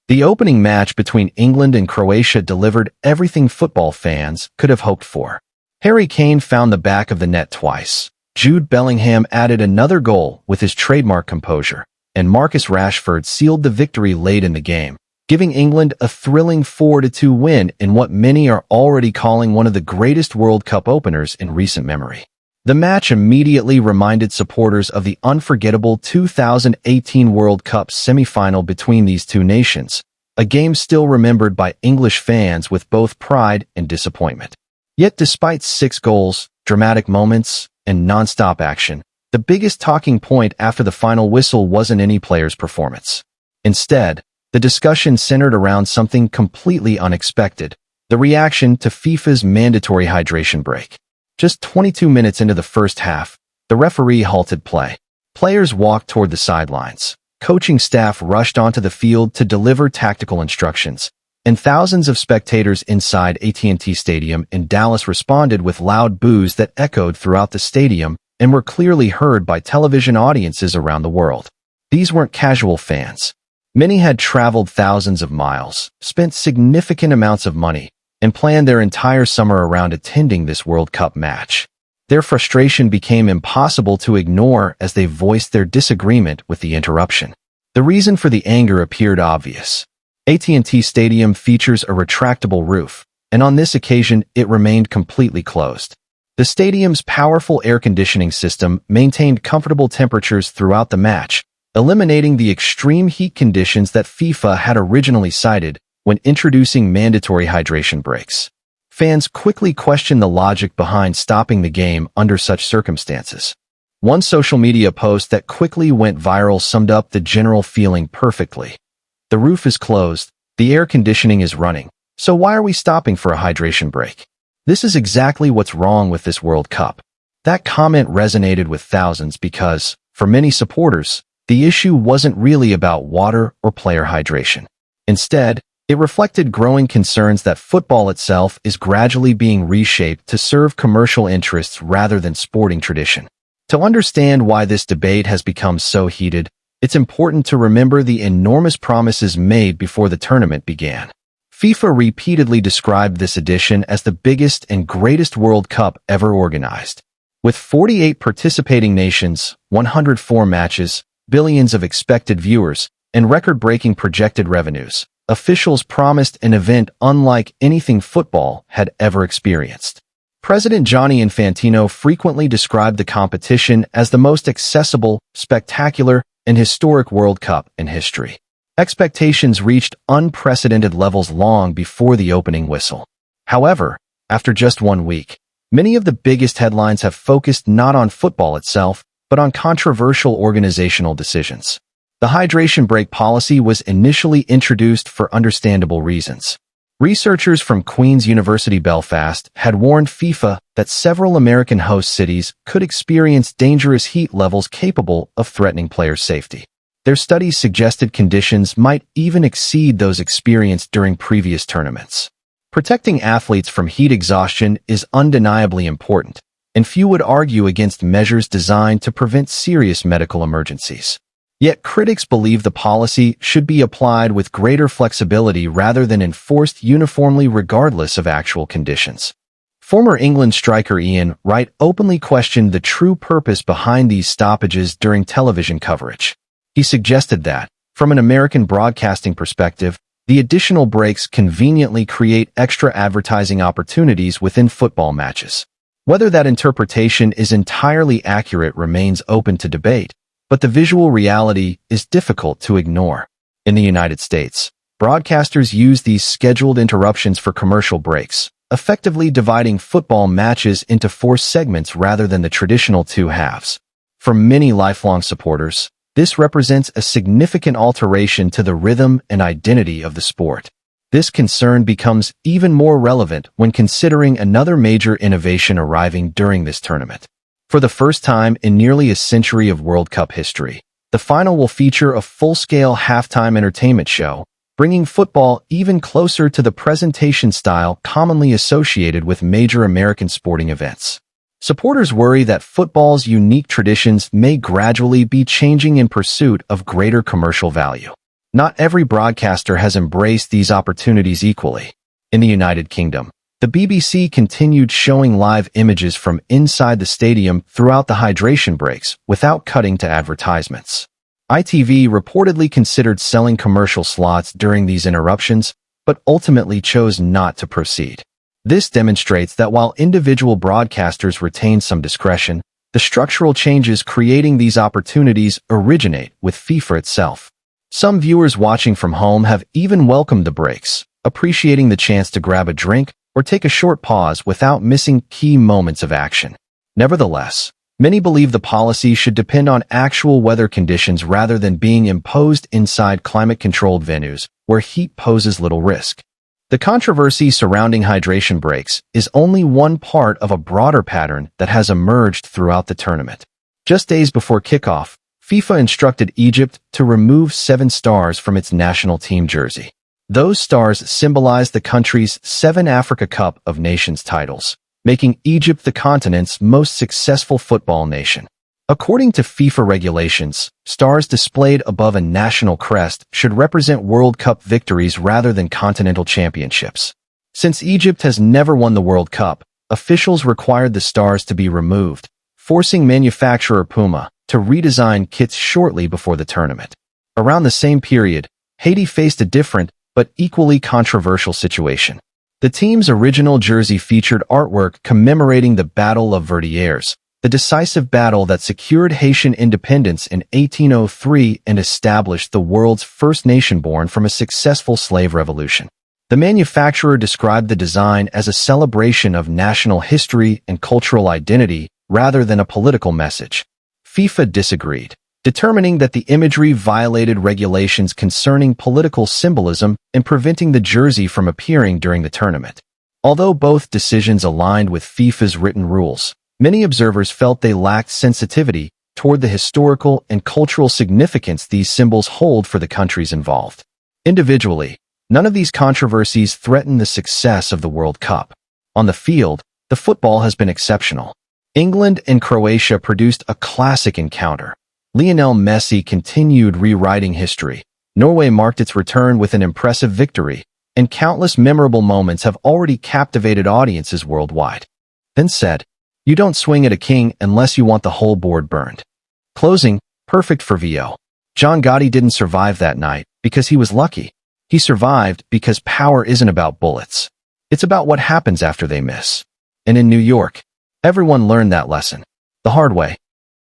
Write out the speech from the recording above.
The opening match between England and Croatia delivered everything football fans could have hoped for. Harry Kane found the back of the net twice. Jude Bellingham added another goal with his trademark composure, and Marcus Rashford sealed the victory late in the game, giving England a thrilling 4-2 win in what many are already calling one of the greatest World Cup openers in recent memory. The match immediately reminded supporters of the unforgettable 2018 World Cup semi-final between these two nations, a game still remembered by English fans with both pride and disappointment. Yet despite 6 goals, dramatic moments, and non-stop action, the biggest talking point after the final whistle wasn't any player's performance. Instead, the discussion centered around something completely unexpected: the reaction to FIFA's mandatory hydration break. Just 22 minutes into the first half, the referee halted play. Players walked toward the sidelines. Coaching staff rushed onto the field to deliver tactical instructions, and thousands of spectators inside AT&T Stadium in Dallas responded with loud boos that echoed throughout the stadium and were clearly heard by television audiences around the world. These weren't casual fans. Many had traveled thousands of miles, spent significant amounts of money, and planned their entire summer around attending this World Cup match. Their frustration became impossible to ignore as they voiced their disagreement with the interruption. The reason for the anger appeared obvious. AT&T Stadium features a retractable roof, and on this occasion it remained completely closed. The stadium's powerful air conditioning system maintained comfortable temperatures throughout the match, eliminating the extreme heat conditions that FIFA had originally cited when introducing mandatory hydration breaks. Fans quickly questioned the logic behind stopping the game under such circumstances. One social media post that quickly went viral summed up the general feeling perfectly. "The roof is closed, the air conditioning is running, so why are we stopping for a hydration break? This is exactly what's wrong with this World Cup." That comment resonated with thousands because, for many supporters, the issue wasn't really about water or player hydration. Instead, it reflected growing concerns that football itself is gradually being reshaped to serve commercial interests rather than sporting tradition. To understand why this debate has become so heated, it's important to remember the enormous promises made before the tournament began. FIFA repeatedly described this edition as the biggest and greatest World Cup ever organized. With 48 participating nations, 104 matches, billions of expected viewers, and record-breaking projected revenues, officials promised an event unlike anything football had ever experienced. President Gianni Infantino frequently described the competition as the most accessible, spectacular, and historic World Cup in history. Expectations reached unprecedented levels long before the opening whistle. However, after just 1 week, many of the biggest headlines have focused not on football itself, but on controversial organizational decisions. The hydration break policy was initially introduced for understandable reasons. Researchers from Queen's University Belfast had warned FIFA that several American host cities could experience dangerous heat levels capable of threatening players' safety. Their studies suggested conditions might even exceed those experienced during previous tournaments. Protecting athletes from heat exhaustion is undeniably important, and few would argue against measures designed to prevent serious medical emergencies. Yet critics believe the policy should be applied with greater flexibility rather than enforced uniformly regardless of actual conditions. Former England striker Ian Wright openly questioned the true purpose behind these stoppages during television coverage. He suggested that, from an American broadcasting perspective, the additional breaks conveniently create extra advertising opportunities within football matches. Whether that interpretation is entirely accurate remains open to debate, but the visual reality is difficult to ignore. In the United States, broadcasters use these scheduled interruptions for commercial breaks, effectively dividing football matches into 4 segments rather than the traditional 2 halves. For many lifelong supporters, this represents a significant alteration to the rhythm and identity of the sport. This concern becomes even more relevant when considering another major innovation arriving during this tournament. For the first time in nearly a century of World Cup history, the final will feature a full-scale halftime entertainment show, bringing football even closer to the presentation style commonly associated with major American sporting events. Supporters worry that football's unique traditions may gradually be changing in pursuit of greater commercial value. Not every broadcaster has embraced these opportunities equally. In the United Kingdom, the BBC continued showing live images from inside the stadium throughout the hydration breaks without cutting to advertisements. ITV reportedly considered selling commercial slots during these interruptions, but ultimately chose not to proceed. This demonstrates that while individual broadcasters retain some discretion, the structural changes creating these opportunities originate with FIFA itself. Some viewers watching from home have even welcomed the breaks, appreciating the chance to grab a drink or take a short pause without missing key moments of action. Nevertheless, many believe the policy should depend on actual weather conditions rather than being imposed inside climate-controlled venues where heat poses little risk. The controversy surrounding hydration breaks is only one part of a broader pattern that has emerged throughout the tournament. Just days before kickoff, FIFA instructed Egypt to remove 7 stars from its national team jersey. Those stars symbolize the country's 7 Africa Cup of Nations titles, making Egypt the continent's most successful football nation. According to FIFA regulations, stars displayed above a national crest should represent World Cup victories rather than continental championships. Since Egypt has never won the World Cup, officials required the stars to be removed, forcing manufacturer Puma to redesign kits shortly before the tournament. Around the same period, Haiti faced a different but equally controversial situation. The team's original jersey featured artwork commemorating the Battle of Verdières, the decisive battle that secured Haitian independence in 1803 and established the world's first nation born from a successful slave revolution. The manufacturer described the design as a celebration of national history and cultural identity rather than a political message. FIFA disagreed, determining that the imagery violated regulations concerning political symbolism and preventing the jersey from appearing during the tournament. Although both decisions aligned with FIFA's written rules, many observers felt they lacked sensitivity toward the historical and cultural significance these symbols hold for the countries involved. Individually, none of these controversies threaten the success of the World Cup. On the field, the football has been exceptional. England and Croatia produced a classic encounter. Lionel Messi continued rewriting history. Norway marked its return with an impressive victory, and countless memorable moments have already captivated audiences worldwide. Then said, "You don't swing at a king unless you want the whole board burned." Closing, perfect for VO. John Gotti didn't survive that night because he was lucky. He survived because power isn't about bullets. It's about what happens after they miss. And in New York, everyone learned that lesson the hard way.